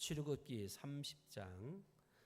출애굽기 30장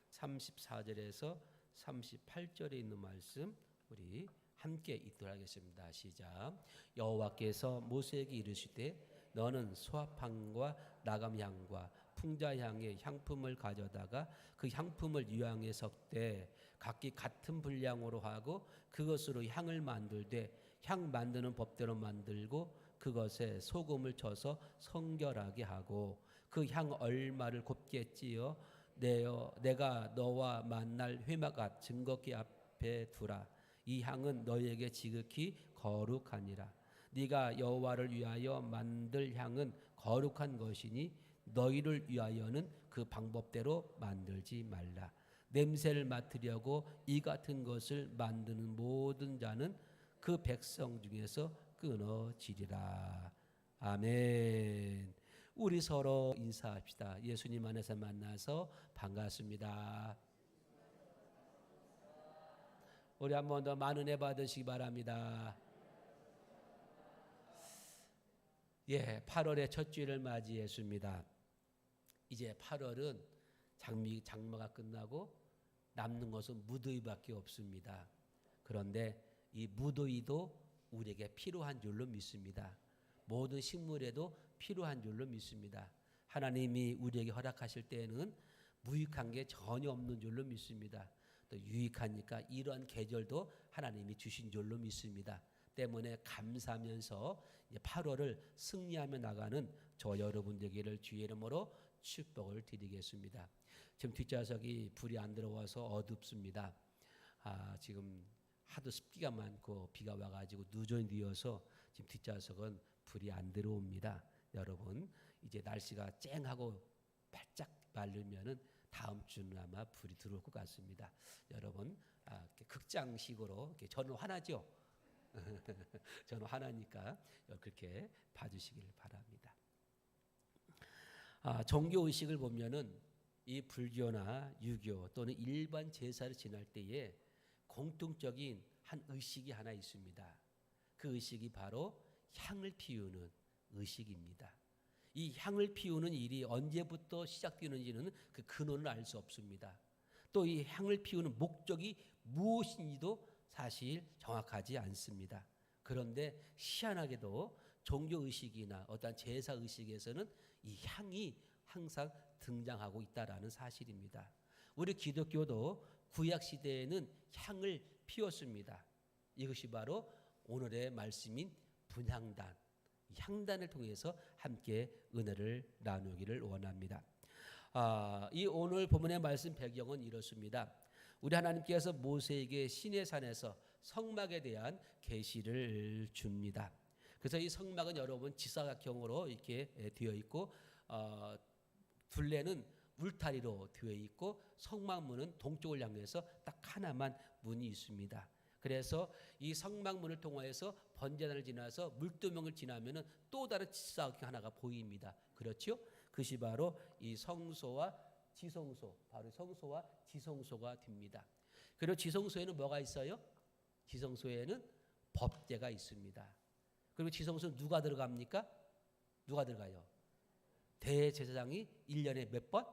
34절에서 38절에 있는 말씀 우리 함께 읽도록 하겠습니다. 시작. 여호와께서 모세에게 이르시되 너는 수압향과 나감향과 풍자향의 향품을 가져다가 그 향품을 유향에 섞되 각기 같은 분량으로 하고 그것으로 향을 만들되 향 만드는 법대로 만들고 그것에 소금을 쳐서 성결하게 하고 그 향 얼마를 곱게 찌어 내가 너와 만날 회막앞 증거기 앞에 두라. 이 향은 너에게 지극히 거룩하니라. 네가 여호와를 위하여 만들 향은 거룩한 것이니 너희를 위하여는 그 방법대로 만들지 말라. 냄새를 맡으려고 이 같은 것을 만드는 모든 자는 그 백성 중에서 끊어지리라. 아멘. 우리 서로 인사합시다. 예수님 안에서 만나서 반갑습니다. 우리 한 번 더 많은 은혜 받으시기 바랍니다. 예, 8월의 첫 주일을 맞이했습니다. 이제 8월은 장마가 끝나고 남는 것은 무더위밖에 없습니다. 그런데 이 무더위도 우리에게 필요한 줄로 믿습니다. 모든 식물에도 필요한 줄로 믿습니다. 하나님이 우리에게 허락하실 때에는 무익한 게 전혀 없는 줄로 믿습니다. 또 유익하니까 이러한 계절도 하나님이 주신 줄로 믿습니다. 때문에 감사하면서 8월을 승리하며 나가는 저 여러분 되기를 주의 이름으로 축복을 드리겠습니다. 지금 뒷좌석이 불이 안 들어와서 어둡습니다. 지금 하도 습기가 많고 비가 와가지고 누전이 되어서 지금 뒷좌석은 불이 안 들어옵니다. 여러분 이제 날씨가 쨍하고 바짝 마르면은 다음 주는 아마 불이 들어올 것 같습니다. 여러분 극장식으로 저는 화나죠. 저는 화나니까 그렇게 봐주시길 바랍니다. 종교 의식을 보면은 이 불교나 유교 또는 일반 제사를 지낼 때에 공통적인 한 의식이 하나 있습니다. 그 의식이 바로 향을 피우는 의식입니다. 이 향을 피우는 일이 언제부터 시작되는지는 그 근원을 알 수 없습니다. 또 이 향을 피우는 목적이 무엇인지도 사실 정확하지 않습니다. 그런데 희한하게도 종교의식이나 어떤 제사의식에서는 이 향이 항상 등장하고 있다는 사실입니다. 우리 기독교도 구약시대에는 향을 피웠습니다. 이것이 바로 오늘의 말씀인 분향단, 향단을 통해서 함께 은혜를 나누기를 원합니다. 이 오늘 본문의 말씀 배경은 이렇습니다. 우리 하나님께서 모세에게 시내산에서 성막에 대한 계시를 줍니다. 그래서 이 성막은 여러분 지사각형으로 이렇게 되어 있고 둘레는 울타리로 되어 있고 성막문은 동쪽을 향해서 딱 하나만 문이 있습니다. 그래서 이 성막문을 통하여서 번제단을 지나서 물두멍을 지나면은 또 다른 지사각형 하나가 보입니다. 그렇죠? 그것이 바로 이 성소와 지성소, 바로 성소와 지성소가 됩니다. 그리고 지성소에는 뭐가 있어요? 지성소에는 법궤가 있습니다. 그리고 지성소는 누가 들어갑니까? 누가 들어가요? 대제사장이 1년에 몇 번?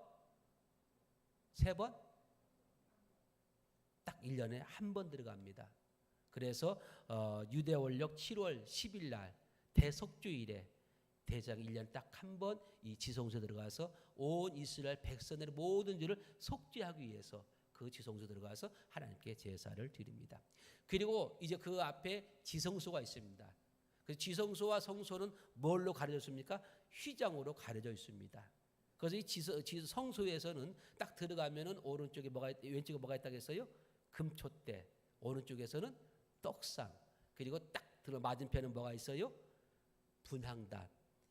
3번? 딱 1년에 한 번 들어갑니다. 그래서 유대원력 7월 10일 날 대속주일에 대장 1년 딱 한 번 이 지성소에 들어가서 온 이스라엘 백성들의 모든 죄를 속죄하기 위해서 그 지성소에 들어가서 하나님께 제사를 드립니다. 그리고 이제 그 앞에 지성소가 있습니다. 그 지성소와 성소는 뭘로 가려졌습니까? 휘장으로 가려져 있습니다. 그래서 이 성소에서는 딱 들어가면은 오른쪽에 왼쪽에 뭐가 있다고 했어요? 금촛대. 오른쪽에서는 떡상. 그리고 딱 들어 맞은편은 뭐가 있어요? 분향단.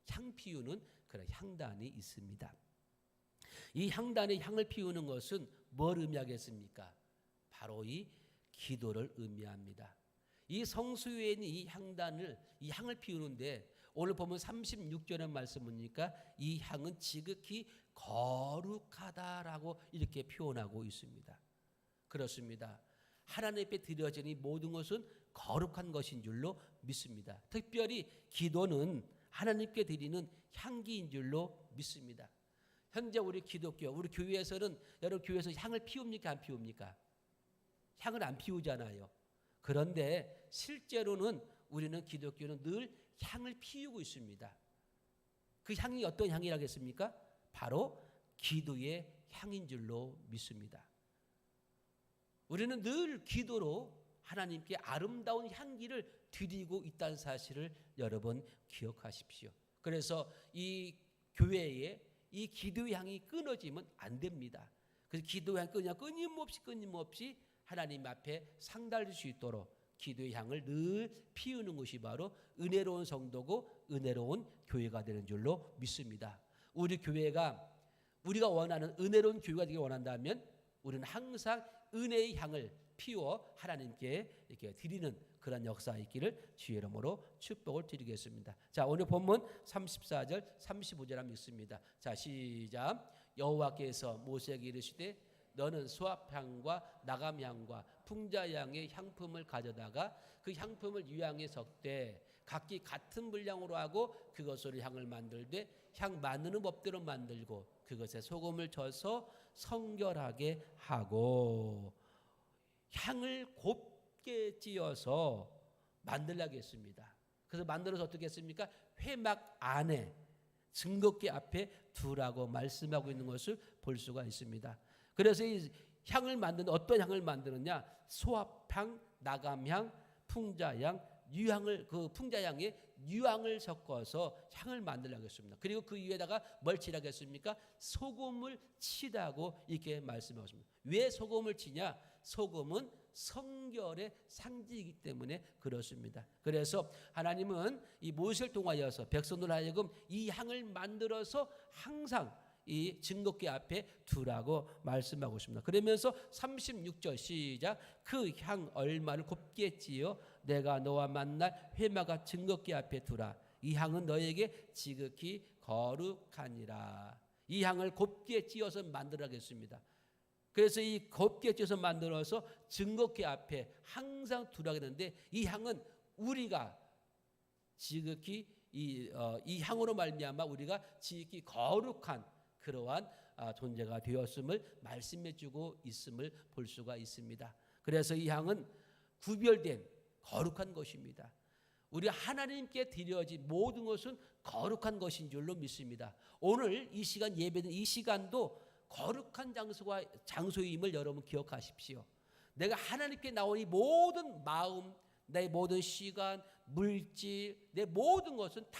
향 피우는 그런 향단이 있습니다. 이 향단의 향을 피우는 것은 뭘 의미하겠습니까? 바로 이 기도를 의미합니다. 이 성소에 있는 이 향을 피우는데 오늘 보면 36절의 말씀이니까 이 향은 지극히 거룩하다라고 이렇게 표현하고 있습니다. 그렇습니다. 하나님 앞에 드려지는 이 모든 것은 거룩한 것인 줄로 믿습니다. 특별히 기도는 하나님께 드리는 향기인 줄로 믿습니다. 현재 우리 기독교, 우리 교회에서는 여러분 교회에서 향을 피웁니까? 안 피웁니까? 향을 안 피우잖아요. 그런데 실제로는 우리는 기독교는 늘 향을 피우고 있습니다. 그 향이 어떤 향이라겠습니까? 바로 기도의 향인 줄로 믿습니다. 우리는 늘 기도로 하나님께 아름다운 향기를 드리고 있다는 사실을 여러분 기억하십시오. 그래서 이 교회에 이 기도의 향이 끊어지면 안 됩니다. 그래서 기도의 향이 끊임없이 하나님 앞에 상달릴 수 있도록 기도의 향을 늘 피우는 것이 바로 은혜로운 성도고 은혜로운 교회가 되는 줄로 믿습니다. 우리 교회가 우리가 원하는 은혜로운 교회가 되기 원한다면 우리는 항상 은혜의 향을 피워 하나님께 이렇게 드리는 그런 역사가 있기를 주의 이름으로 축복을 드리겠습니다. 자, 오늘 본문 34절 35절 한번 읽습니다. 자, 시작. 여호와께서 모세에게 이르시되 너는 수압향과 나감향과 풍자향의 향품을 가져다가 그 향품을 유향에 섞되 각기 같은 분량으로 하고 그것으로 향을 만들되 향 만드는 법대로 만들고 그것에 소금을 쳐서 성결하게 하고 향을 곱게 찧어서 만들라고 했습니다. 그래서 만들어서 어떻게 했습니까? 회막 안에 증거궤 앞에 두라고 말씀하고 있는 것을 볼 수가 있습니다. 그래서 이 향을 만드는 어떤 향을 만드느냐? 소합향, 나감향, 풍자향, 유향을 그 풍자향에 유향을 섞어서 향을 만들라고 했습니다. 그리고 그 위에다가 뭘 칠하고 했습니까? 소금을 치라고 이렇게 말씀하고 있습니다. 왜 소금을 치냐? 소금은 성결의 상징이기 때문에 그렇습니다. 그래서 하나님은 이 모세를 통하여서 백성들 하여금 이 향을 만들어서 항상 이 증거궤 앞에 두라고 말씀하고 있습니다. 그러면서 36절 시작. 그 향 얼마를 곱게 찌어 내가 너와 만날 회마가 증거궤 앞에 두라. 이 향은 너에게 지극히 거룩하니라. 이 향을 곱게 찌어서 만들어야겠습니다. 그래서 이 곱게 찌어서 만들어서 증거궤 앞에 항상 두라고 했는데 이 향은 우리가 지극히 이 향으로 말미암아 우리가 지극히 거룩한 그러한 존재가 되었음을 말씀해주고 있음을 볼 수가 있습니다. 그래서 이 향은 구별된 거룩한 것입니다. 우리 하나님께 드려진 모든 것은 거룩한 것인 줄로 믿습니다. 오늘 이 시간 예배는 이 시간도 거룩한 장소임을 여러분 기억하십시오. 내가 하나님께 나온 이 모든 마음, 내 모든 시간, 물질, 내 모든 것은 다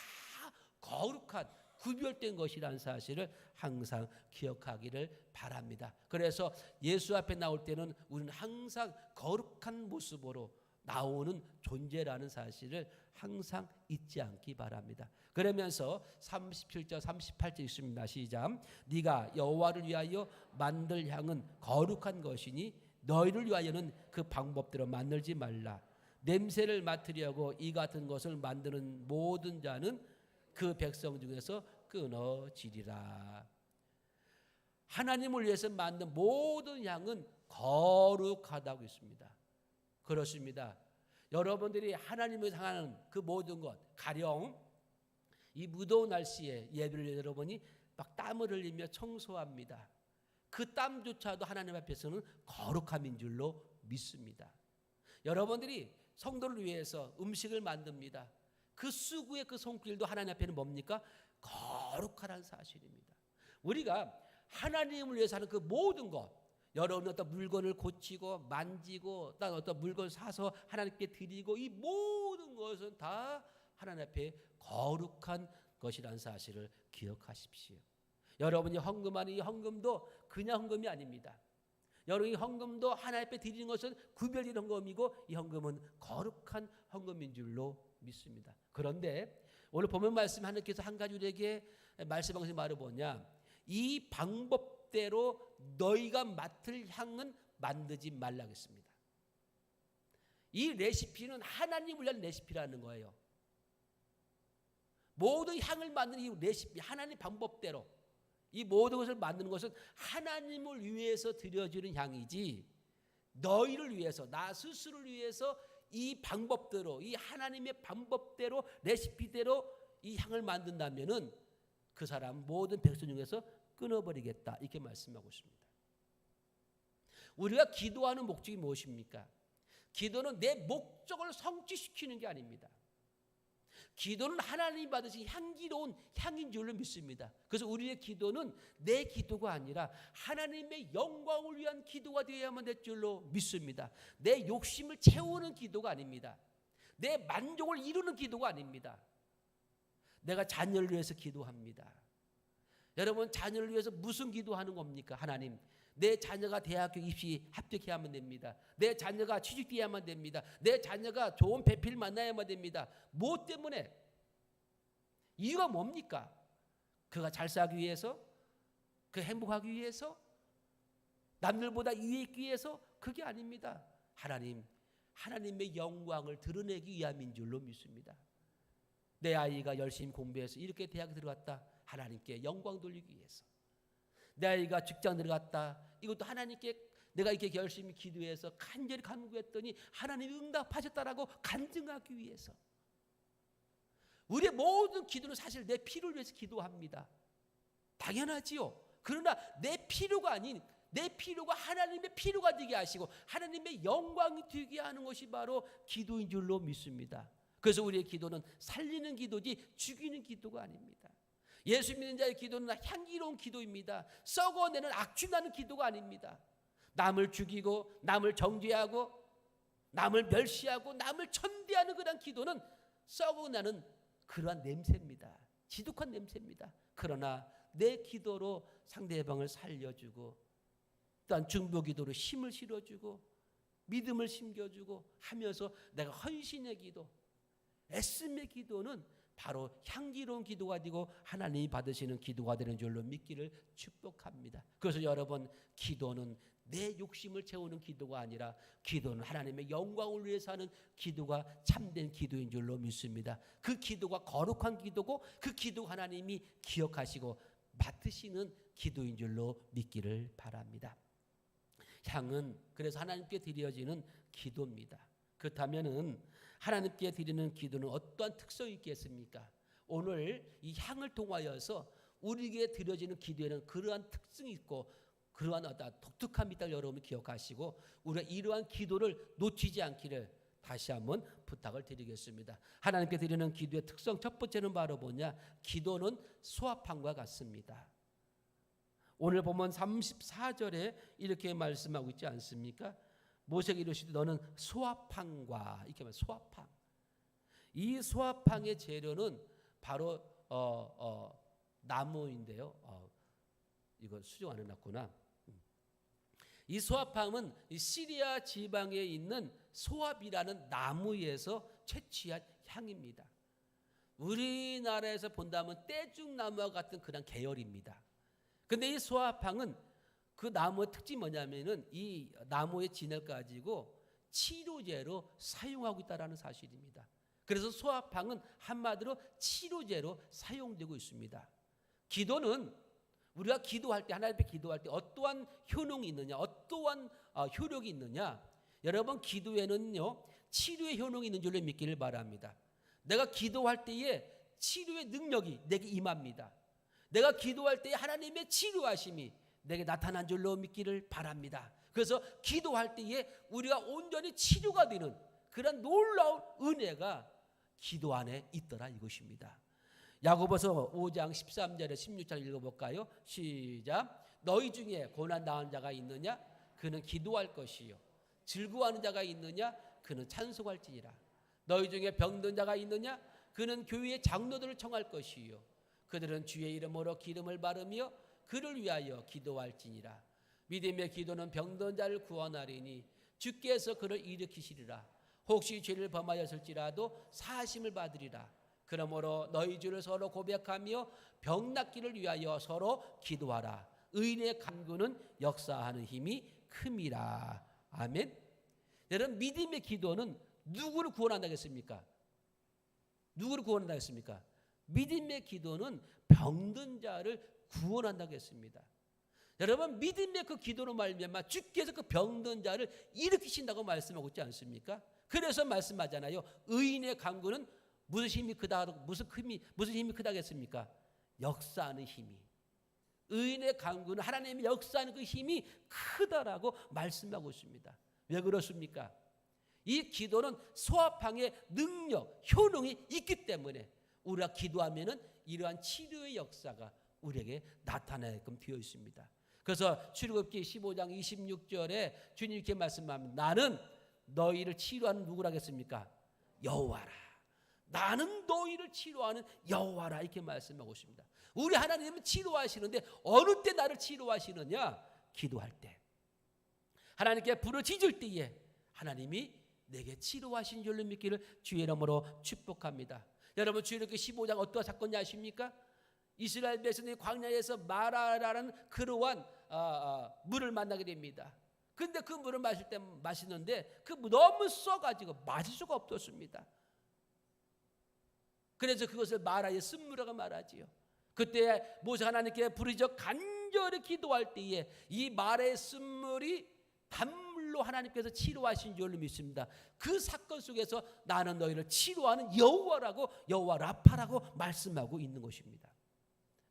거룩한 구별된 것이라는 사실을 항상 기억하기를 바랍니다. 그래서 예수 앞에 나올 때는 우리는 항상 거룩한 모습으로 나오는 존재라는 사실을 항상 잊지 않기 바랍니다. 그러면서 37절 38절 있습니다. 시작. 네가 여호와를 위하여 만들 향은 거룩한 것이니 너희를 위하여는 그 방법대로 만들지 말라. 냄새를 맡으려고 이 같은 것을 만드는 모든 자는 그 백성 중에서 끊어지리라. 하나님을 위해서 만든 모든 향은 거룩하다고 있습니다. 그렇습니다. 여러분들이 하나님을 향하는 그 모든 것, 가령 이 무더운 날씨에 예배를 여러분이 막 땀을 흘리며 청소합니다. 그 땀조차도 하나님 앞에서는 거룩함인 줄로 믿습니다. 여러분들이 성도를 위해서 음식을 만듭니다. 그 수구의 그 손길도 하나님 앞에는 뭡니까? 거룩하다는 사실입니다. 우리가 하나님을 위해서 하는 그 모든 것, 여러분 어떤 물건을 고치고 만지고 어떤 물건 사서 하나님께 드리고 이 모든 것은 다 하나님 앞에 거룩한 것이라는 사실을 기억하십시오. 여러분이 헌금하는 이 헌금도 그냥 헌금이 아닙니다. 여러분이 헌금도 하나님 앞에 드리는 것은 구별된 헌금이고 이 헌금은 거룩한 헌금인 줄로 믿습니다. 그런데 오늘 본문 말씀 하나님께서 한 가지 우리에게 말씀하신 것이 바로 뭐냐? 이 방법대로 너희가 맡을 향은 만들지 말라고 했습니다. 이 레시피는 하나님을 위한 레시피라는 거예요. 모든 향을 만드는 이 레시피, 하나님 방법대로 이 모든 것을 만드는 것은 하나님을 위해서 드려지는 향이지 너희를 위해서, 나 스스로를 위해서 이 방법대로, 이 하나님의 방법대로 레시피대로 이 향을 만든다면은 그 사람 모든 백성 중에서 끊어버리겠다 이렇게 말씀하고 있습니다. 우리가 기도하는 목적이 무엇입니까? 기도는 내 목적을 성취시키는 게 아닙니다. 기도는 하나님이 받으신 향기로운 향인 줄로 믿습니다. 그래서 우리의 기도는 내 기도가 아니라 하나님의 영광을 위한 기도가 되어야만 될 줄로 믿습니다. 내 욕심을 채우는 기도가 아닙니다. 내 만족을 이루는 기도가 아닙니다. 내가 자녀를 위해서 기도합니다. 여러분, 자녀를 위해서 무슨 기도하는 겁니까? 하나님, 내 자녀가 대학교 입시 합격해야만 됩니다. 내 자녀가 취직해야만 됩니다. 내 자녀가 좋은 배필 만나야만 됩니다. 무엇 때문에? 이유가 뭡니까? 그가 잘 살기 위해서? 그 행복하기 위해서? 남들보다 위에 있기 위해서? 그게 아닙니다. 하나님의 영광을 드러내기 위함인 줄로 믿습니다. 내 아이가 열심히 공부해서 이렇게 대학에 들어갔다. 하나님께 영광 돌리기 위해서. 내 아이가 직장 들어갔다. 이것도 하나님께 내가 이렇게 열심히 기도해서 간절히 간구했더니 하나님이 응답하셨다라고 간증하기 위해서. 우리의 모든 기도는 사실 내 필요를 위해서 기도합니다. 당연하지요. 그러나 내 필요가 아닌 내 필요가 하나님의 필요가 되게 하시고 하나님의 영광이 되게 하는 것이 바로 기도인 줄로 믿습니다. 그래서 우리의 기도는 살리는 기도지 죽이는 기도가 아닙니다. 예수 믿는 자의 기도는 향기로운 기도입니다. 썩어내는 악취나는 기도가 아닙니다. 남을 죽이고 남을 정죄하고 남을 멸시하고 남을 천대하는 그런 기도는 썩어나는 그러한 냄새입니다. 지독한 냄새입니다. 그러나 내 기도로 상대방을 살려주고 또한 중보기도로 힘을 실어주고 믿음을 심겨주고 하면서 내가 헌신의 기도, 애씀의 기도는 바로 향기로운 기도가 되고 하나님이 받으시는 기도가 되는 줄로 믿기를 축복합니다. 그래서 여러분, 기도는 내 욕심을 채우는 기도가 아니라 기도는 하나님의 영광을 위해서 하는 기도가 참된 기도인 줄로 믿습니다. 그 기도가 거룩한 기도고 그 기도 하나님이 기억하시고 맡으시는 기도인 줄로 믿기를 바랍니다. 향은 그래서 하나님께 드려지는 기도입니다. 그렇다면은 하나님께 드리는 기도는 어떠한 특성이 있겠습니까? 오늘 이 향을 통하여서 우리에게 드려지는 기도에는 그러한 특징이 있고 그러한 어떤 독특함이 있다를 여러분이 기억하시고 우리가 이러한 기도를 놓치지 않기를 다시 한번 부탁을 드리겠습니다. 하나님께 드리는 기도의 특성 첫 번째는 바로 뭐냐? 기도는 수합함과 같습니다. 오늘 보면 34절에 이렇게 말씀하고 있지 않습니까? 모세에게 이르시되 너는 소합향과 이렇게 말 소합향. 이 소합향의 재료는 바로 나무인데요. 이거 수정 안 해놨구나. 이 소합향은 시리아 지방에 있는 소합이라는 나무에서 채취한 향입니다. 우리나라에서 본다면 떼죽나무와 같은 그런 계열입니다. 근데 이 소합향은 그 나무의 특징이 뭐냐면은 이 나무의 진을 가지고 치료제로 사용하고 있다는 사실입니다. 그래서 소합향은 한마디로 치료제로 사용되고 있습니다. 기도는 우리가 기도할 때 하나님 앞에 기도할 때 어떠한 효능이 있느냐, 어떠한 효력이 있느냐. 여러분, 기도에는요 치료의 효능이 있는 줄로 믿기를 바랍니다. 내가 기도할 때에 치료의 능력이 내게 임합니다. 내가 기도할 때에 하나님의 치료하심이 내게 나타난 줄로 믿기를 바랍니다. 그래서 기도할 때에 우리가 온전히 치료가 되는 그런 놀라운 은혜가 기도 안에 있더라 이것입니다. 야고보서 5장 13절에 16절 읽어볼까요? 시작. 너희 중에 고난 당한 자가 있느냐? 그는 기도할 것이요. 즐거워하는 자가 있느냐? 그는 찬송할지니라. 너희 중에 병든 자가 있느냐? 그는 교회의 장로들을 청할 것이요. 그들은 주의 이름으로 기름을 바르며 그를 위하여 기도할지니라. 믿음의 기도는 병든 자를 구원하리니 주께서 그를 일으키시리라. 혹시 죄를 범하였을지라도 사하심을 받으리라. 그러므로 너희 죄를 서로 고백하며 병 낫기를 위하여 서로 기도하라. 의인의 간구는 역사하는 힘이 큼이라. 아멘. 여러분, 믿음의 기도는 누구를 구원한다겠습니까? 누구를 구원한다겠습니까? 믿음의 기도는 병든 자를 구원한다고 했습니다. 여러분, 믿음의 그 기도로 말미암아 주께서 그 병든 자를 일으키신다고 말씀하고 있지 않습니까? 그래서 말씀하잖아요. 의인의 간구는 무슨 힘이 크다, 무슨 힘이 크다겠습니까? 역사하는 힘이. 의인의 간구는 하나님의 역사하는 그 힘이 크다라고 말씀하고 있습니다. 왜 그렇습니까? 이 기도는 소아팡의 능력, 효능이 있기 때문에 우리가 기도하면은 이러한 치료의 역사가 우리에게 나타나게끔 되어 있습니다. 그래서 출애굽기 15장 26절에 주님 이렇게 말씀합니다. 나는 너희를 치료하는 누구라겠습니까? 여호와라. 나는 너희를 치료하는 여호와라 이렇게 말씀하고 있습니다. 우리 하나님은 치료하시는데 어느 때 나를 치료하시느냐? 기도할 때. 하나님께 부르짖을 때에 하나님이 내게 치료하신 줄로 믿기를 주의 이름으로 축복합니다. 여러분 출애굽기 15장 어떠한 사건이 아십니까? 이스라엘 백성들이 광야에서 마라라는 그러한 물을 만나게 됩니다. 그런데 그 물을 마실 때 마시는데 그 너무 써가지고 마실 수가 없었습니다. 그래서 그것을 마라의 쓴물이라고 말하지요. 그때 모세가 하나님께 부르짖어 간절히 기도할 때에 이 마라의 쓴물이 단물로 하나님께서 치료하신 줄로 믿습니다. 그 사건 속에서 나는 너희를 치료하는 여호와라고 여호와 라파라고 말씀하고 있는 것입니다.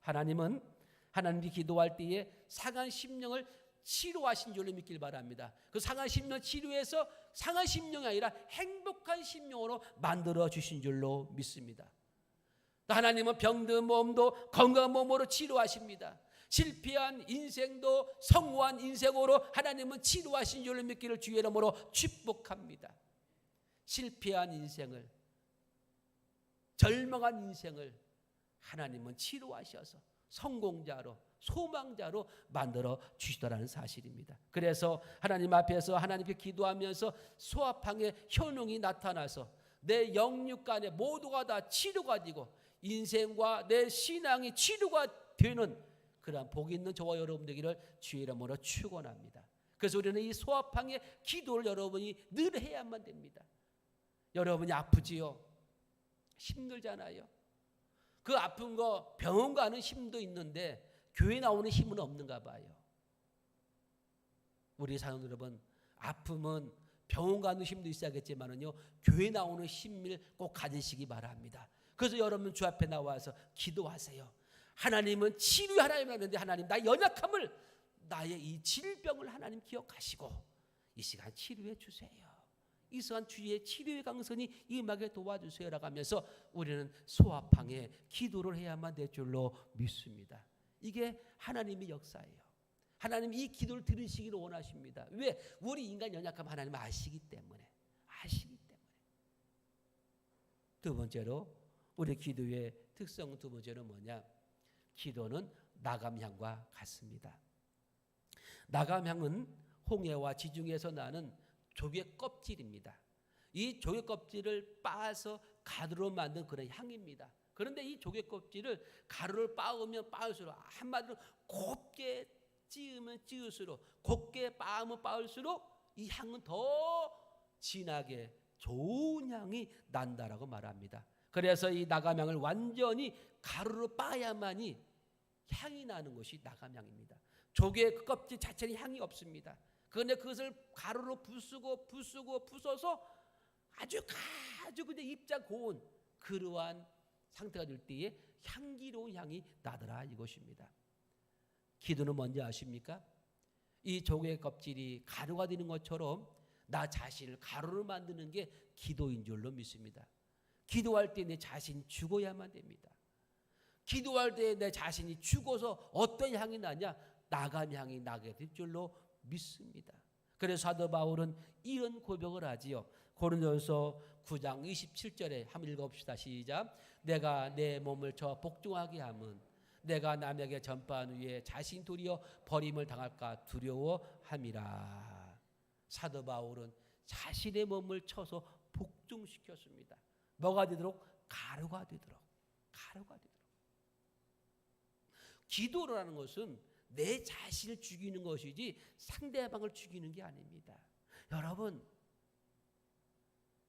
하나님은 하나님이 기도할 때에 상한 심령을 치료하신 줄로 믿길 바랍니다. 그 상한 심령 치료해서 상한 심령이 아니라 행복한 심령으로 만들어 주신 줄로 믿습니다. 하나님은 병든 몸도 건강한 몸으로 치료하십니다. 실패한 인생도 성공한 인생으로 하나님은 치료하신 줄로 믿기를 주의 이름으로 축복합니다. 실패한 인생을, 절망한 인생을 하나님은 치료하셔서 성공자로, 소망자로 만들어 주시더라는 사실입니다. 그래서 하나님 앞에서 하나님께 기도하면서 소아팡의 효능이 나타나서 내 영육간에 모두가 다 치료가 되고 인생과 내 신앙이 치료가 되는 그러한 복이 있는 저와 여러분 되기를 주의 이름으로 축원합니다. 그래서 우리는 이 소아팡의 기도를 여러분이 늘 해야만 됩니다. 여러분이 아프지요? 힘들잖아요. 그 아픈 거 병원 가는 힘도 있는데 교회 나오는 힘은 없는가 봐요. 우리 사는 여러분, 아픔은 병원 가는 힘도 있어야겠지만은요, 교회 나오는 힘을 꼭 가지시기 바랍니다. 그래서 여러분 주 앞에 나와서 기도하세요. 하나님은 치료의 하나님이라는데 하나님 나의 연약함을, 나의 이 질병을 하나님 기억하시고 이 시간 치료해 주세요. 이 시간 주의 치료의 강선이 임하게 도와주세요 라고 하면서 우리는 소아팡의 기도를 해야만 될 줄로 믿습니다. 이게 하나님의 역사예요. 하나님 이 기도를 들으시기를 원하십니다. 왜? 우리 인간 연약함 하나님 아시기 때문에. 두 번째로 우리 기도의 특성 두 번째는 뭐냐? 기도는 나감향과 같습니다. 나감향은 홍해와 지중해에서 나는 조개 껍질입니다. 이 조개 껍질을 빻아서 가루로 만든 그런 향입니다. 그런데 이 조개 껍질을 가루를 빻으면 빻을수록, 한마디로 곱게 찌으면 찌을수록, 곱게 빻으면 빻을수록 이 향은 더 진하게 좋은 향이 난다라고 말합니다. 그래서 이 나감향을 완전히 가루로 빻아야만이 향이 나는 것이 나감향입니다. 조개 그 껍질 자체는 향이 없습니다. 그런데 그것을 가루로 부숴서 아주 그냥 입자 고운 그러한 상태가 될 때에 향기로운 향이 나더라 이것입니다. 기도는 뭔지 아십니까? 이 조개 껍질이 가루가 되는 것처럼 나 자신을 가루로 만드는 게 기도인 줄로 믿습니다. 기도할 때 내 자신이 죽어야만 됩니다. 기도할 때 내 자신이 죽어서 어떤 향이 나냐? 나감향이 나게 될 줄로 믿습니다. 그래서 사도 바울은 이런 고백을 하지요. 고린도전서 9장 27절에 한번 읽어봅시다. 시작. 내가 내 몸을 저 복종하게 함은 내가 남에게 전파한 후에 자신 도리어 버림을 당할까 두려워함이라. 사도 바울은 자신의 몸을 쳐서 복종시켰습니다. 뭐가 되도록? 가루가 되도록. 기도라는 것은 내 자신을 죽이는 것이지 상대방을 죽이는 게 아닙니다. 여러분,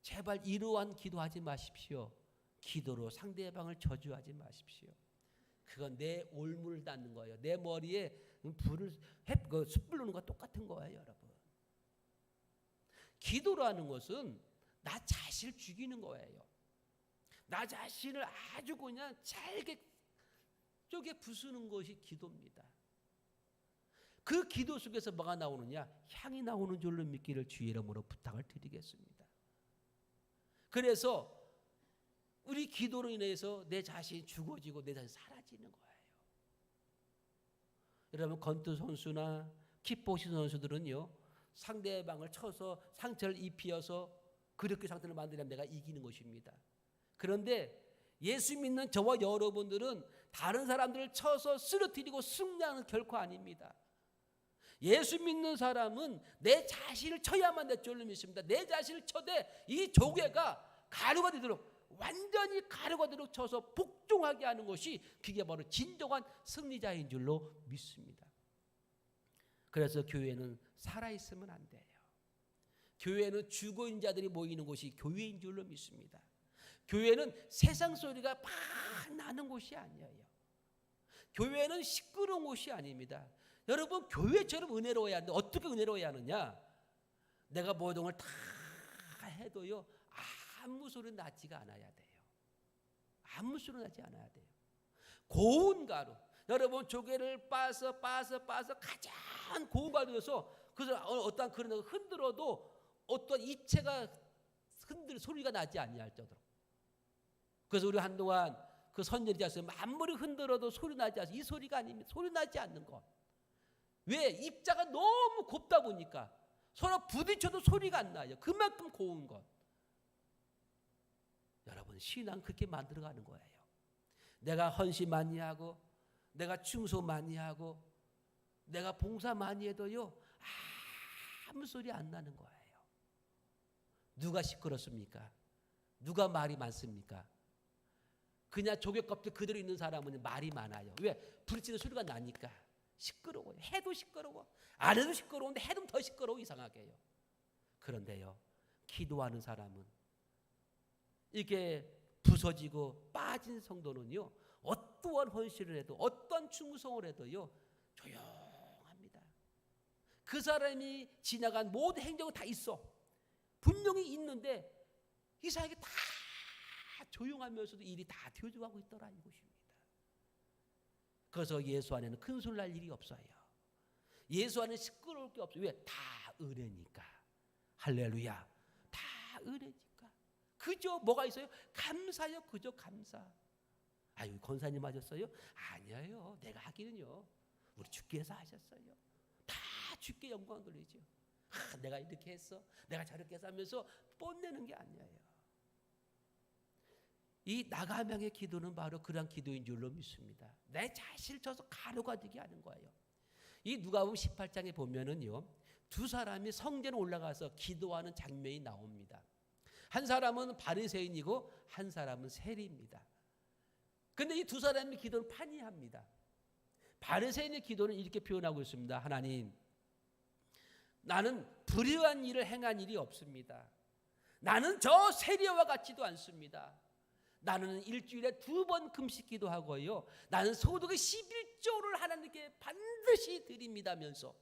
제발 이러한 기도하지 마십시오. 기도로 상대방을 저주하지 마십시오. 그건 내 올무를 닿는 거예요. 내 머리에 숯불 놓는 거와 똑같은 거예요, 여러분. 기도라는 것은 나 자신을 죽이는 거예요. 나 자신을 아주 그냥 잘게 쪼개 부수는 것이 기도입니다. 그 기도 속에서 뭐가 나오느냐? 향이 나오는 줄로 믿기를 주의 이름으로 부탁을 드리겠습니다. 그래서 우리 기도로 인해서 내 자신이 죽어지고 내 자신이 사라지는 거예요. 여러분 권투 선수나 킥복싱 선수들은요, 상대방을 쳐서 상처를 입히어서 그렇게 상태를 만들면 내가 이기는 것입니다. 그런데 예수 믿는 저와 여러분들은 다른 사람들을 쳐서 쓰러뜨리고 승리하는 결코 아닙니다. 예수 믿는 사람은 내 자신을 쳐야만 될 줄로 믿습니다. 내 자신을 쳐대 이 조개가 가루가 되도록, 완전히 가루가 되도록 쳐서 복종하게 하는 것이 그게 바로 진정한 승리자인 줄로 믿습니다. 그래서 교회는 살아있으면 안 돼요. 교회는 죽어있는 자들이 모이는 곳이 교회인 줄로 믿습니다. 교회는 세상 소리가 막 나는 곳이 아니에요. 교회는 시끄러운 곳이 아닙니다. 여러분 교회처럼 은혜로워야 하는데 어떻게 은혜로워야 하느냐? 내가 모든 걸 다 해도요, 아무 소리 나지가 않아야 돼요. 아무 소리 나지 않아야 돼요. 고운 가루, 여러분 조개를 빻아서 가장 고운 가루여서 그래서 어떤 그런 거 흔들어도 어떤 이체가 흔들 소리가 나지 아니할 정도로. 그래서 우리 한동안 그 선전자였어요. 아무리 흔들어도 소리 나지 않아서 이 소리가 아닙니다. 소리 나지 않는 것. 왜? 입자가 너무 곱다 보니까 서로 부딪혀도 소리가 안 나요. 그만큼 고운 것. 여러분 신앙 그렇게 만들어가는 거예요. 내가 헌신 많이 하고 내가 충소 많이 하고 내가 봉사 많이 해도요, 아무 소리 안 나는 거예요. 누가 시끄럽습니까? 누가 말이 많습니까? 그냥 조개 껍질 그대로 있는 사람은 말이 많아요. 왜? 부딪히는 소리가 나니까. 시끄러워요. 해도 시끄러워. 안 해도 시끄러운데 해도 더 시끄러워. 이상하게요. 그런데요, 기도하는 사람은 이게 부서지고 빠진 성도는요, 어떠한 헌신을 해도 어떤 충성을 해도요 조용합니다. 그 사람이 지나간 모든 행적은 다 있어. 분명히 있는데 이상하게 다 조용하면서도 일이 다 되어가고 있더라 이것입니다. 그래서 예수 안에는 큰 소리 날 일이 없어요. 예수 안에는 시끄러울 게 없어요. 왜? 다 은혜니까. 할렐루야. 다 은혜니까. 그저 뭐가 있어요? 감사요. 그저 감사. 아유 권사님 하셨어요? 아니에요. 내가 하기는요. 우리 주께서 하셨어요. 다 주께 영광 돌리죠. 내가 이렇게 했어. 내가 저렇게 해서 하면서 뽐내는 게 아니에요. 이 나가명의 기도는 바로 그런 기도인 줄로 믿습니다. 내 자신을 쳐서 가루가 되게 하는 거예요. 이 누가복음 18장에 보면은요, 두 사람이 성전에 올라가서 기도하는 장면이 나옵니다. 한 사람은 바리새인이고 한 사람은 세리입니다. 그런데 이 두 사람의 기도는 판이합니다. 바리새인의 기도는 이렇게 표현하고 있습니다. 하나님, 나는 불의한 일을 행한 일이 없습니다. 나는 저 세리와 같지도 않습니다. 나는 일주일에 2번 금식기도 하고요. 나는 소득의 11조를 하나님께 반드시 드립니다면서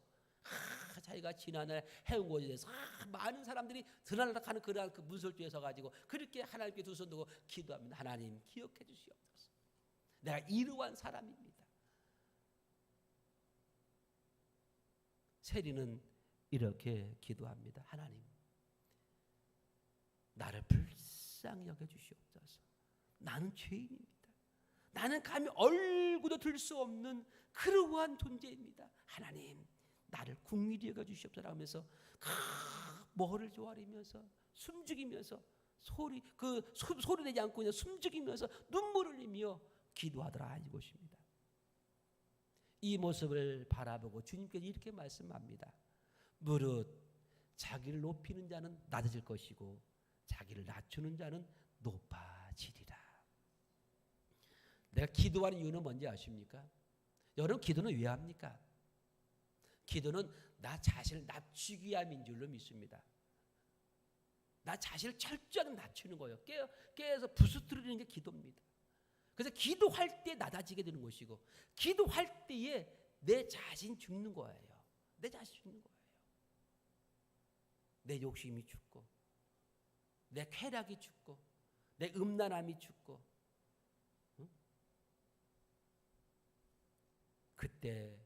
자기가 지난해 해온 것에 대해서 많은 사람들이 드날락하는 그러한 그 문설주에 서가지고 그렇게 하나님께 두 손 들고 기도합니다. 하나님 기억해 주시옵소서. 내가 이러한 사람입니다. 세리는 이렇게 기도합니다. 하나님, 나를 불쌍히 여겨 주시옵소서. 나는 죄인입니다. 나는 감히 얼굴도 들 수 없는 그러한 존재입니다. 하나님, 나를 긍휼히 여겨 주시옵소서 하면서 머리를 조아리면서 숨죽이면서 소리 내지 않고 그냥 숨죽이면서 눈물을 흘리며 기도하더라 이것입니다. 이 모습을 바라보고 주님께서 이렇게 말씀합니다. 무릇 자기를 높이는 자는 낮아질 것이고 자기를 낮추는 자는 높아지리라. 내가 기도하는 이유는 뭔지 아십니까? 여러분 기도는 왜 합니까? 기도는 나 자신을 낮추기 위함인 줄로 믿습니다. 나 자신을 철저하게 낮추는 거예요. 깨어서 부스트리는 게 기도입니다. 그래서 기도할 때 낮아지게 되는 것이고 기도할 때에 내 자신 죽는 거예요. 내 자신 죽는 거예요. 내 욕심이 죽고 내 쾌락이 죽고 내 음란함이 죽고 그때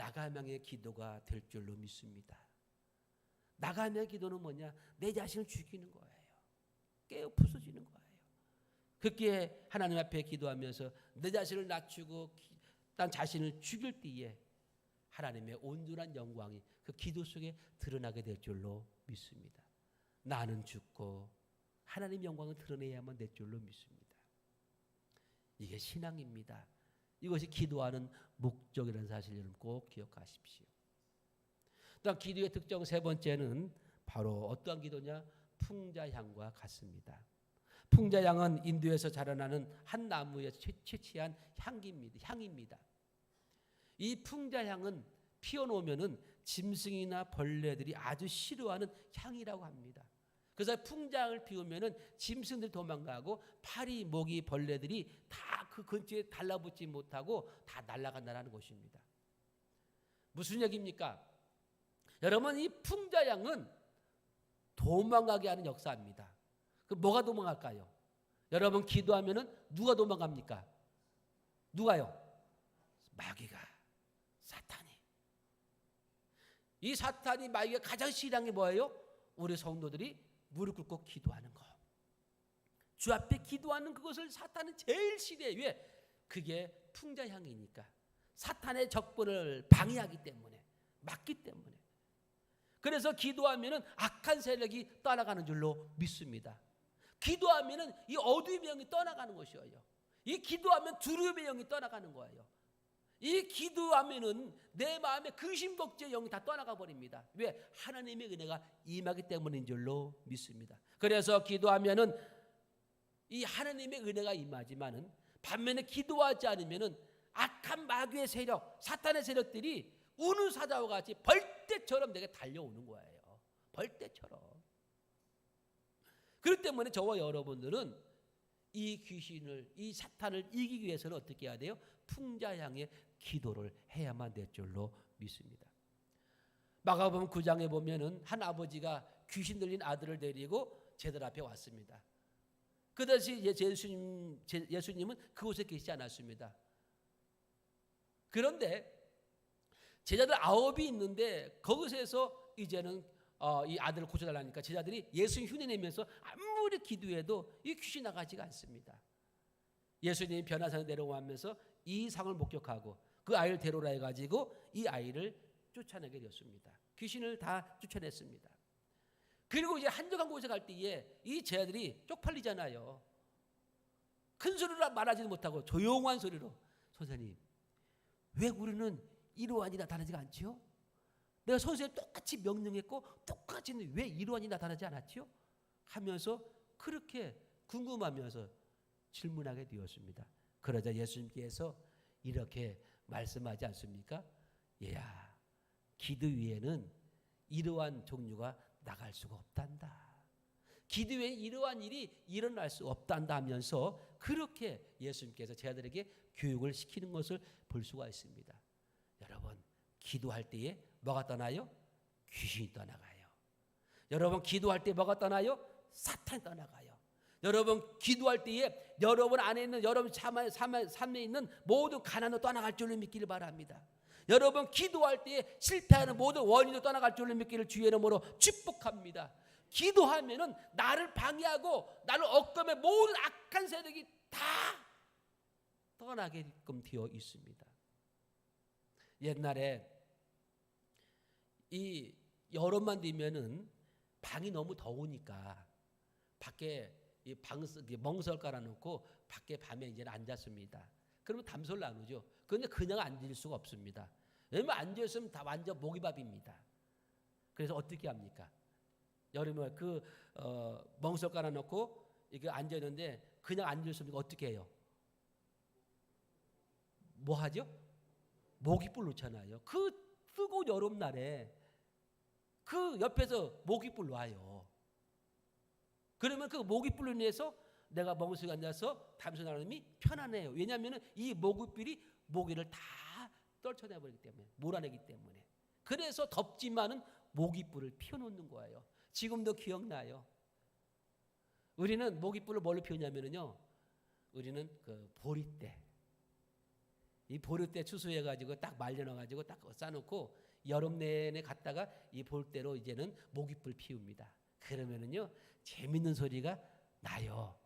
나가명의 기도가 될 줄로 믿습니다. 나가명의 기도는 뭐냐? 내 자신을 죽이는 거예요. 깨어 부서지는 거예요. 그렇게 하나님 앞에 기도하면서 내 자신을 낮추고 난 자신을 죽일 때에 하나님의 온전한 영광이 그 기도 속에 드러나게 될 줄로 믿습니다. 나는 죽고 하나님의 영광을 드러내야만 될 줄로 믿습니다. 이게 신앙입니다. 이것이 기도하는 목적이라는 사실 여러분 꼭 기억하십시오. 또한 기도의 특징 세 번째는 바로 어떠한 기도냐? 풍자향과 같습니다. 풍자향은 인도에서 자라나는 한 나무에 채취한 향입니다. 이 풍자향은 피워놓으면은 짐승이나 벌레들이 아주 싫어하는 향이라고 합니다. 그래서 풍자향을 피우면은 짐승들 도망가고 파리, 모기, 벌레들이 다 그 근처에 달라붙지 못하고 다 날아간다는 것입니다. 무슨 얘기입니까? 여러분, 이 풍자향은 도망가게 하는 역사입니다. 그 뭐가 도망갈까요? 여러분 기도하면은 누가 도망갑니까? 누가요? 마귀가, 사탄이. 이 사탄이 마귀가 가장 싫어하는 게 뭐예요? 우리 성도들이 무릎 꿇고 기도하는 거. 주 앞에 기도하는 그것을 사탄은 제일 싫어해요. 왜? 그게 풍자향이니까. 사탄의 적군을 방해하기 때문에, 막기 때문에. 그래서 기도하면은 악한 세력이 떠나가는 줄로 믿습니다. 기도하면은 이 어두움의 영이 떠나가는 것이에요. 이 기도하면 두려움의 영이 떠나가는 거예요. 이 기도하면은 내 마음에 근심걱정의 영이 다 떠나가 버립니다. 왜? 하나님의 은혜가 임하기 때문인 줄로 믿습니다. 그래서 기도하면은 이 하나님의 은혜가 임하지만은 반면에 기도하지 않으면은 악한 마귀의 세력, 사탄의 세력들이 우는 사자와 같이 벌떼처럼 내게 달려오는 거예요. 벌떼처럼. 그렇기 때문에 저와 여러분들은 이 귀신을, 이 사탄을 이기기 위해서는 어떻게 해야 돼요? 풍자향의 기도를 해야만 될 줄로 믿습니다. 마가복음 9장에 보면은 한 아버지가 귀신 들린 아들을 데리고 제들 앞에 왔습니다. 그 당시 예수님은 그곳에 계시지 않았습니다. 그런데 제자들 9이 있는데 거기서 이제는 이 아들을 고쳐달라니까 제자들이 예수님 흉내내면서 아무리 기도해도 이 귀신 나가지가 않습니다. 예수님이 변화산에 내려오면서 이 상을 목격하고 그 아이를 데려오라 해가지고 이 아이를 쫓아내게 되었습니다. 귀신을 다 쫓아냈습니다. 그리고 이제 한적한 곳에 갈 때에 이 제자들이 쪽팔리잖아요. 큰 소리로 말하지도 못하고 조용한 소리로 선생님 왜 우리는 이러한이 나타나지가 않지요? 내가 선생님 똑같이 명령했고 똑같이 왜 이러한이 나타나지 않았지요? 하면서 그렇게 궁금하면서 질문하게 되었습니다. 그러자 예수님께서 이렇게 말씀하지 않습니까? 얘야, 기도 위에는 이러한 종류가 나갈 수가 없단다. 기도 외에 이러한 일이 일어날 수 없단다 하면서 그렇게 예수님께서 제자들에게 교육을 시키는 것을 볼 수가 있습니다. 여러분, 기도할 때에 뭐가 떠나요? 귀신이 떠나가요. 여러분, 기도할 때 뭐가 떠나요? 사탄이 떠나가요. 여러분, 기도할 때에 여러분 안에 있는 여러분 삶에 있는 모든 가난도 떠나갈 줄로 믿기를 바랍니다. 여러분, 기도할 때에 실패하는 모든 원인도 떠나갈 줄로 믿기를 주의 이름으로 축복합니다. 기도하면은 나를 방해하고 나를 억압의 모든 악한 세력이 다 떠나게끔 되어 있습니다. 옛날에 이 여름만 되면은 방이 너무 더우니까 밖에 이 멍설 깔아놓고 밖에 밤에 이제 앉았습니다. 그러면 담소를 나누죠. 그런데 그냥 앉을 수가 없습니다. 왜냐면 앉아있으면 다 완전 모기밥입니다. 그래서 어떻게 합니까? 여름에 멍석 깔아놓고 이게 앉아있는데 그냥 앉을 수 없으니까 어떻게 해요? 뭐 하죠? 모기불 놓잖아요. 그 뜨거운 여름날에 그 옆에서 모기불 놔요. 그러면 그 모기불로 인해서 내가 멍석에 앉아서 담소 나눔이 편안해요. 왜냐하면 이 모기불이 모기를 다 떨쳐내버리기 때문에, 몰아내기 때문에. 그래서 덥지만은 모기불을 피워놓는 거예요. 지금도 기억나요. 우리는 모기불을 뭘로 피우냐면요, 우리는 그 보리대, 이 보리대 추수해가지고 딱 말려놔가지고 딱 싸놓고 여름 내내 갔다가 이 볼대로 이제는 모깃불 피웁니다. 그러면은요 재밌는 소리가 나요.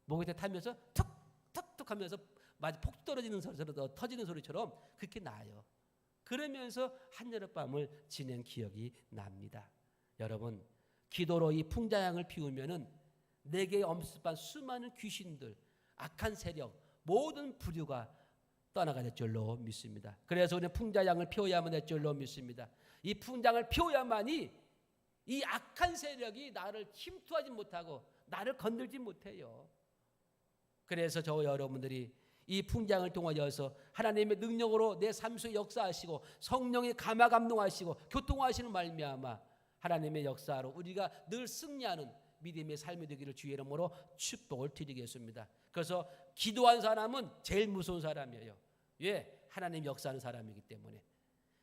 모깃대 타면서 툭툭툭 하면서 마치 폭 떨어지는 소리처럼 터지는 소리처럼 그렇게 나요. 그러면서 한여름밤을 지낸 기억이 납니다. 여러분, 기도로 이 풍자향을 피우면은 내게 엄습한 수많은 귀신들, 악한 세력, 모든 부류가 떠나가 될 줄로 믿습니다. 그래서 우리는 풍자향을 피워야만 될 줄로 믿습니다. 이 풍장을 피워야만이 이 악한 세력이 나를 침투하지 못하고 나를 건들지 못해요. 그래서 저 여러분들이 이 풍장을 통하여서 하나님의 능력으로 내 삶 속에 역사하시고 성령의 감화 감동하시고 교통하시는 말미암아 하나님의 역사로 우리가 늘 승리하는 믿음의 삶이 되기를 주의 이름으로 축복을 드리겠습니다. 그래서 기도한 사람은 제일 무서운 사람이에요. 왜? 하나님 역사하는 사람이기 때문에.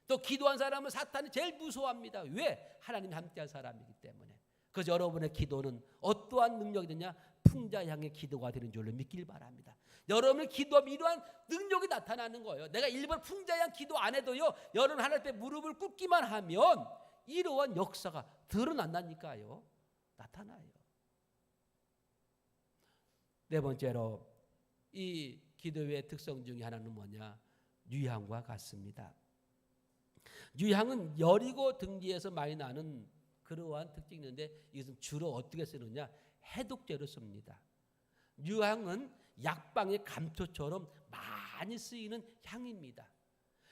또 기도한 사람은 사탄이 제일 무서워합니다. 왜? 하나님 함께한 사람이기 때문에. 그래서 여러분의 기도는 어떠한 능력이 되냐? 풍자향의 기도가 되는 줄로 믿길 바랍니다. 여러분의 기도하면 이러한 능력이 나타나는 거예요. 내가 일본 풍자향 기도 안 해도요, 여러분 하나님 앞에 무릎을 꿇기만 하면 이러한 역사가 드러난다니까요. 나타나요. 네 번째로 이 기도의 특성 중에 하나는 뭐냐? 유향과 같습니다. 유향은 여리고 등지에서 많이 나는 그러한 특징이 있는데 이것은 주로 어떻게 쓰느냐? 해독제로 씁니다. 유향은 약방의 감초처럼 많이 쓰이는 향입니다.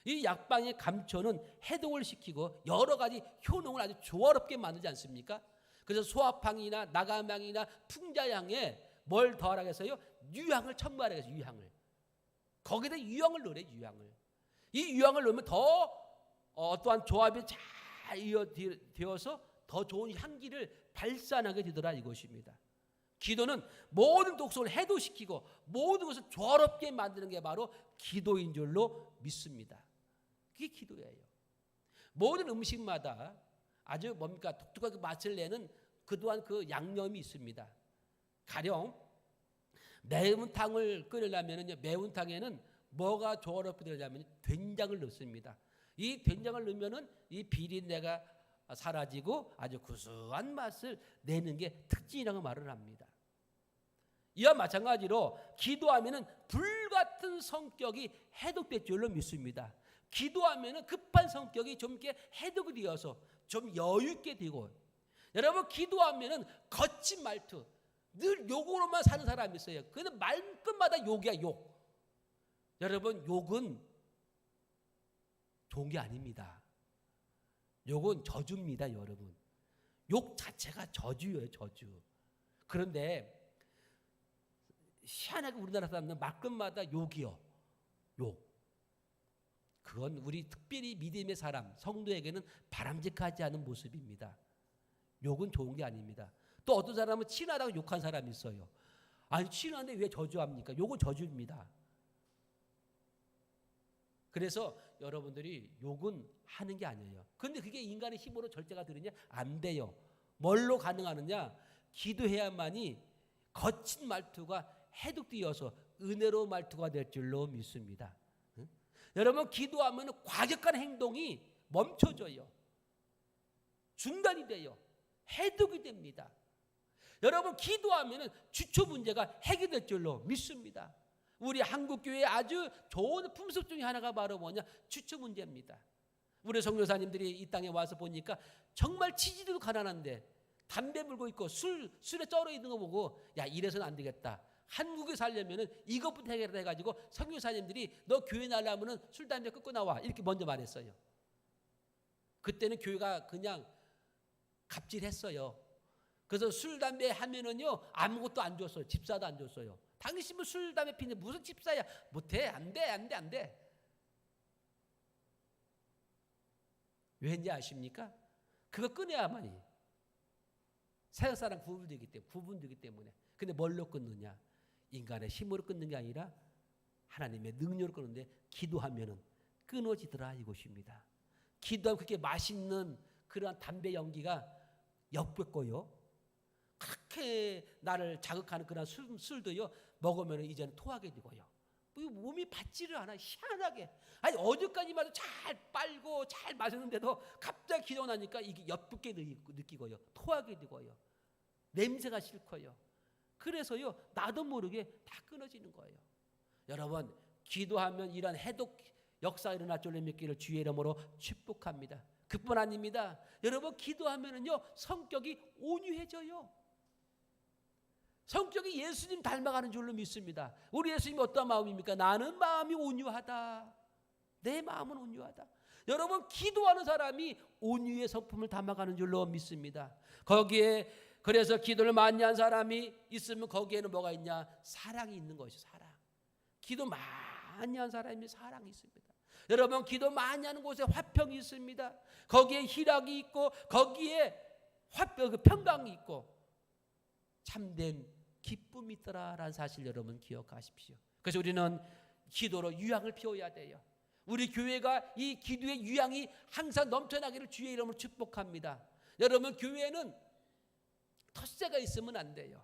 이 약방의 감초는 해독을 시키고 여러 가지 효능을 아주 조화롭게 만들지 않습니까? 그래서 소화향이나 나감향이나 풍자향에 뭘 더하라고 해서요? 유향을 첨가하라고 해서 유향을. 거기다 유향을 넣으래, 유향을. 이 유향을 넣으면 더 어떠한 조합이 잘 이어되어서 더 좋은 향기를 발산하게 되더라 이것입니다. 기도는 모든 독성을 해독시키고 모든 것을 조화롭게 만드는 게 바로 기도인 줄로 믿습니다. 그게 기도예요. 모든 음식마다 아주 뭡니까 독특하게 맛을 내는 그동안 그 양념이 있습니다. 가령 매운탕을 끓이려면요, 매운탕에는 뭐가 조화롭게 되냐면 된장을 넣습니다. 이 된장을 넣으면은 이 비린내가 사라지고 아주 구수한 맛을 내는 게 특징이라고 말을 합니다. 이와 마찬가지로 기도하면은 불같은 성격이 해독될 줄로 믿습니다. 기도하면은 급한 성격이 좀 이렇게 해독이 되어서 좀 여유 있게 되고, 여러분 기도하면은 거친 말투, 늘 욕으로만 사는 사람이 있어요. 그는 말끝마다 욕이야, 욕. 여러분 욕은 좋은 게 아닙니다. 욕은 저주입니다, 여러분. 욕 자체가 저주예요, 저주. 그런데 희한하게 우리나라 사람들은 말끝마다 욕이요, 욕. 그건 우리 특별히 믿음의 사람, 성도에게는 바람직하지 않은 모습입니다. 욕은 좋은 게 아닙니다. 또 어떤 사람은 친하다고 욕한 사람이 있어요. 아니 친한데 왜 저주합니까? 욕은 저주입니다. 그래서 여러분들이 욕은 하는 게 아니에요. 그런데 그게 인간의 힘으로 절대가 되느냐? 안 돼요. 뭘로 가능하느냐? 기도해야만이 거친 말투가 해독되어서 은혜로운 말투가 될 줄로 믿습니다. 응? 여러분 기도하면 과격한 행동이 멈춰져요. 중단이 돼요. 해독이 됩니다. 여러분 기도하면 주초 문제가 해결될 줄로 믿습니다. 우리 한국교회의 아주 좋은 풍습 중에 하나가 바로 뭐냐? 주초 문제입니다. 우리 선교사님들이 이 땅에 와서 보니까 정말 치지도 가난한데 담배 물고 있고 술에 쩔어 있는 거 보고 야 이래서는 안 되겠다. 한국에 살려면은 이것부터 해결해가지고 선교사님들이 너 교회 나려면은 술 담배 끊고 나와 이렇게 먼저 말했어요. 그때는 교회가 그냥 갑질했어요. 그래서 술 담배 하면은요 아무것도 안 줬어요. 집사도 안 줬어요. 당신은 술 담배 피는데 무슨 집사야? 못해. 안 돼. 왜인지 아십니까? 그거 끊어야만이 세상 사람 구분되기 때문에. 근데 뭘로 끊느냐? 인간의 힘으로 끊는 게 아니라 하나님의 능력으로 끊는데 기도하면은 끊어지더라 이것입니다. 기도하면 그렇게 맛있는 그러한 담배 연기가 역겹고요. 그렇게 나를 자극하는 그런 술도요 먹으면 이제는 토하게 되고요. 몸이 받지를 않아. 희한하게. 아니 어제까지만 해도 잘 빨고 잘 마셨는데도 갑자기 기도 나니까 이게 엿붙게 느끼고요. 토하게 되고요. 냄새가 싫고요. 그래서요 나도 모르게 다 끊어지는 거예요. 여러분 기도하면 이런 해독 역사가 일어날 줄로 믿기를 주의 이름으로 축복합니다. 그뿐 아닙니다. 여러분 기도하면은요 성격이 온유해져요. 성격이 예수님 닮아가는 줄로 믿습니다. 우리 예수님이 어떤 마음입니까? 나는 마음이 온유하다. 내 마음은 온유하다. 여러분 기도하는 사람이 온유의 성품을 담아가는 줄로 믿습니다. 거기에 그래서 기도를 많이 한 사람이 있으면 거기에는 뭐가 있냐? 사랑이 있는 것이죠. 사랑. 기도 많이 한 사람이 사랑이 있습니다. 여러분 기도 많이 하는 곳에 화평이 있습니다. 거기에 희락이 있고 거기에 평강이 있고 참된 기쁨이 있더라라는 사실 여러분 기억하십시오. 그래서 우리는 기도로 유향을 피워야 돼요. 우리 교회가 이 기도의 유향이 항상 넘쳐나기를 주의 이름으로 축복합니다. 여러분 교회에는 텃세가 있으면 안 돼요.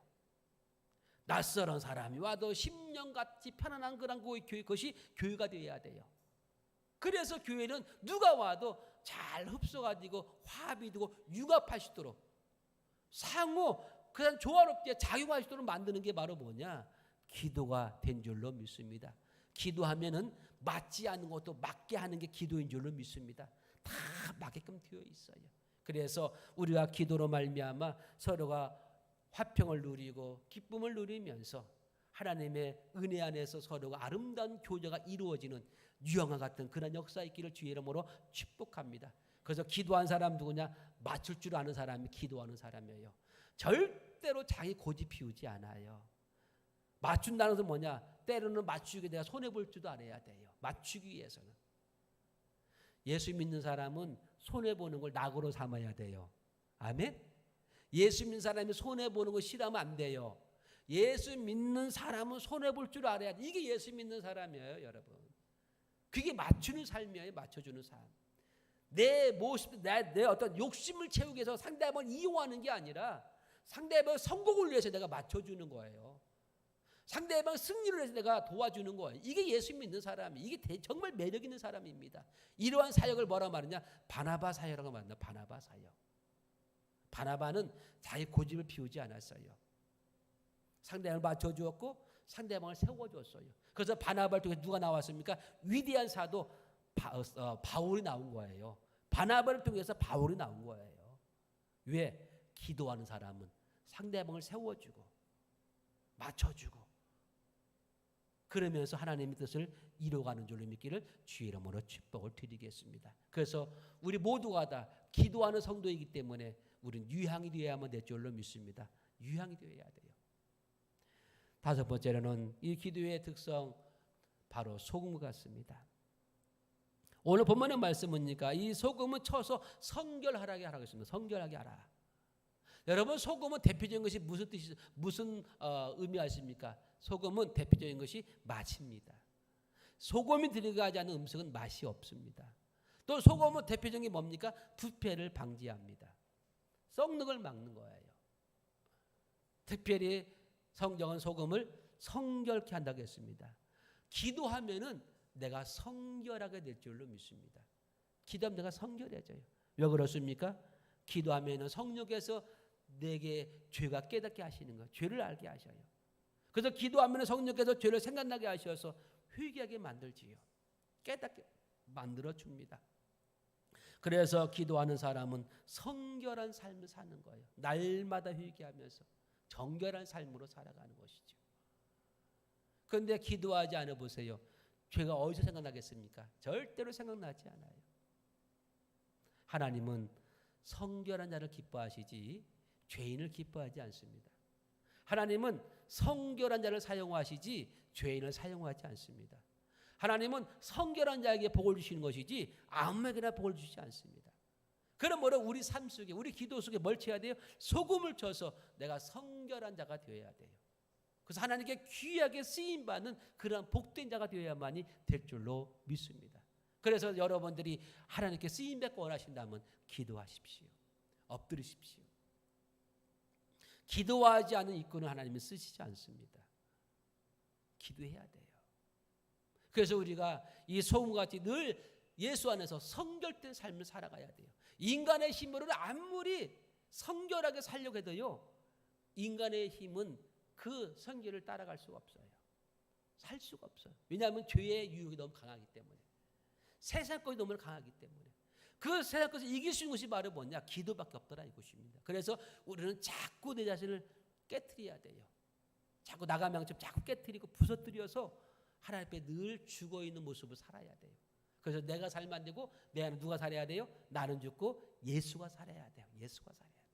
낯설은 사람이 와도 10년같이 편안한 그런 그것이 교회가 되어야 돼요. 그래서 교회는 누가 와도 잘 흡수가지고 화합이 되고 융합할 수 있도록 상호 그냥 조화롭게 작용할 수 있도록 만드는 게 바로 뭐냐? 기도가 된 줄로 믿습니다. 기도하면은 맞지 않는 것도 맞게 하는 게 기도인 줄로 믿습니다. 다 맞게끔 되어 있어요. 그래서 우리가 기도로 말미암아 서로가 화평을 누리고 기쁨을 누리면서 하나님의 은혜 안에서 서로가 아름다운 교제가 이루어지는 유형과 같은 그런 역사 있기를 주의 이름으로 축복합니다. 그래서 기도한 사람 누구냐? 맞출 줄 아는 사람이 기도하는 사람이에요. 절대로 자기 고집 피우지 않아요. 맞춘다는 것은 뭐냐? 때로는 맞추기 내가 손해볼 줄도 알아야 돼요. 맞추기 위해서는. 예수 믿는 사람은 손해보는 걸 낙으로 삼아야 돼요. 아멘? 예수 믿는 사람이 손해보는 거 싫어하면 안 돼요. 예수 믿는 사람은 손해볼 줄 알아야 돼. 이게 예수 믿는 사람이에요, 여러분. 그게 맞추는 삶이에요. 맞춰주는 삶. 내 모습, 내 어떤 욕심을 채우기 위해서 상대방을 이용하는 게 아니라 상대방의 성공을 위해서 내가 맞춰주는 거예요. 상대방 승리를 위해서 내가 도와주는 거예요. 이게 예수 믿는 사람이 이게 정말 매력 있는 사람입니다. 이러한 사역을 뭐라고 말하냐? 바나바 사역이라고 말합니다. 바나바 사역. 바나바는 자기 고집을 피우지 않았어요. 상대방을 맞춰주었고 상대방을 세워줬어요. 그래서 바나바를 통해 누가 나왔습니까? 위대한 사도 바울이 나온 거예요. 바나바를 통해서 바울이 나온 거예요. 왜? 기도하는 사람은 상대방을 세워주고 맞춰주고 그러면서 하나님의 뜻을 이루어가는 줄로 믿기를 주의 이름으로 축복을 드리겠습니다. 그래서 우리 모두가 다 기도하는 성도이기 때문에 우리는 유향이 되어야만 될 줄로 믿습니다. 유향이 되어야 돼요. 다섯 번째로는 이 기도의 특성 바로 소금 같습니다. 오늘 본문의 말씀은니까 이 소금은 쳐서 성결하게 하라고 했습니다. 성결하게 하라. 여러분 소금은 대표적인 것이 무슨 의미 아십니까? 소금은 대표적인 것이 맛입니다. 소금이 들어가지 않은 음식은 맛이 없습니다. 또 소금은 대표적인 게 뭡니까? 부패를 방지합니다. 썩는 걸 막는 거예요. 특별히 성경은 소금을 성결케 한다고 했습니다. 기도하면은 내가 성결하게 될 줄로 믿습니다. 기도하면 내가 성결해져요. 왜 그렇습니까? 기도하면은 성령께서 내게 죄가 깨닫게 하시는 거예요. 죄를 알게 하셔요. 그래서 기도하면 성령께서 죄를 생각나게 하셔서 회개하게 만들지요. 깨닫게 만들어줍니다. 그래서 기도하는 사람은 성결한 삶을 사는 거예요. 날마다 회개하면서 정결한 삶으로 살아가는 것이죠. 그런데 기도하지 않아 보세요. 죄가 어디서 생각나겠습니까? 절대로 생각나지 않아요. 하나님은 성결한 자를 기뻐하시지 죄인을 기뻐하지 않습니다. 하나님은 성결한 자를 사용하시지 죄인을 사용하지 않습니다. 하나님은 성결한 자에게 복을 주시는 것이지 아무에게나 복을 주시지 않습니다. 그러므로 우리 삶 속에 우리 기도 속에 뭘 쳐야 돼요? 소금을 쳐서 내가 성결한 자가 되어야 돼요. 그래서 하나님께 귀하게 쓰임받는 그런 복된 자가 되어야만이 될 줄로 믿습니다. 그래서 여러분들이 하나님께 쓰임받고 원하신다면 기도하십시오. 엎드리십시오. 기도하지 않은 일꾼은 하나님은 쓰시지 않습니다. 기도해야 돼요. 그래서 우리가 이 소금같이 늘 예수 안에서 성결된 삶을 살아가야 돼요. 인간의 힘으로는 아무리 성결하게 살려고 해도요, 인간의 힘은 그 성결을 따라갈 수가 없어요. 살 수가 없어요. 왜냐하면 죄의 유혹이 너무 강하기 때문에, 세상 것이 너무 강하기 때문에. 그 세상 것을 이길 수 있는 것이 바로 뭐냐? 기도밖에 없더라 이것입니다. 그래서 우리는 자꾸 내 자신을 깨트려야 돼요. 자꾸 나가망처럼 자꾸 깨트리고 부서뜨려서 하나님 앞에 늘 죽어있는 모습을 살아야 돼요. 그래서 내가 살면 안 되고 내 안에 누가 살아야 돼요? 나는 죽고 예수가 살아야 돼요. 예수가 살아야 돼요.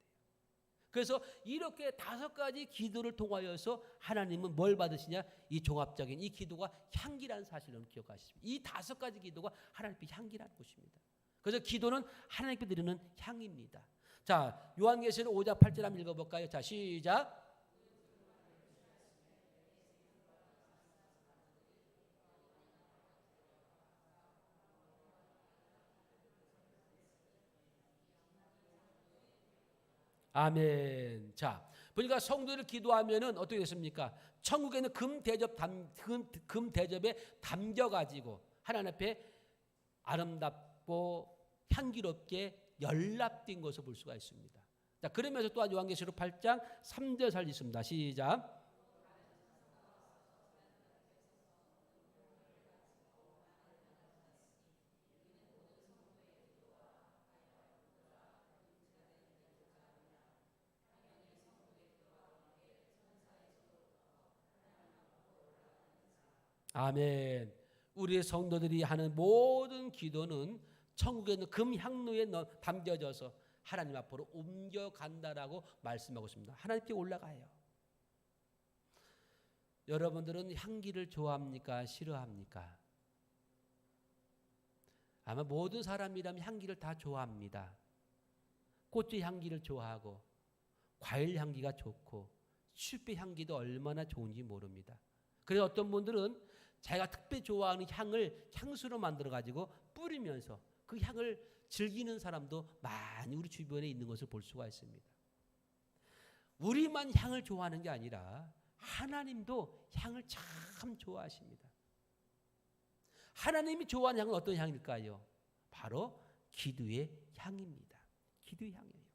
그래서 이렇게 5가지 기도를 통하여서 하나님은 뭘 받으시냐? 이 종합적인 이 기도가 향기라는 사실을 기억하십시오. 이 5가지 기도가 하나님께 향기라는 것입니다. 그래서 기도는 하나님께 드리는 향입니다. 자, 요한계시록 5장 8절 한번 읽어볼까요? 자, 시작. 아멘. 자, 보니까 성도를 기도하면은 어떻게 됐습니까? 천국에는 금 대접에 담겨 가지고 하나님 앞에 아름답고 향기롭게 연락된 것을 볼 수가 있습니다. 자, 그러면서 또한 요한계시록 8장 3절 살리십니다. 시작. 아멘. 우리 성도들이 하는 모든 기도는 천국에 있는 금향로에 담겨져서 하나님 앞으로 옮겨간다라고 말씀하고 있습니다. 하나님께 올라가요. 여러분들은 향기를 좋아합니까? 싫어합니까? 아마 모든 사람이라면 향기를 다 좋아합니다. 꽃의 향기를 좋아하고 과일 향기가 좋고 숲의 향기도 얼마나 좋은지 모릅니다. 그래서 어떤 분들은 자기가 특별히 좋아하는 향을 향수로 만들어가지고 뿌리면서 그 향을 즐기는 사람도 많이 우리 주변에 있는 것을 볼 수가 있습니다. 우리만 향을 좋아하는 게 아니라 하나님도 향을 참 좋아하십니다. 하나님이 좋아하는 향은 어떤 향일까요? 바로 기도의 향입니다. 기도의 향이에요.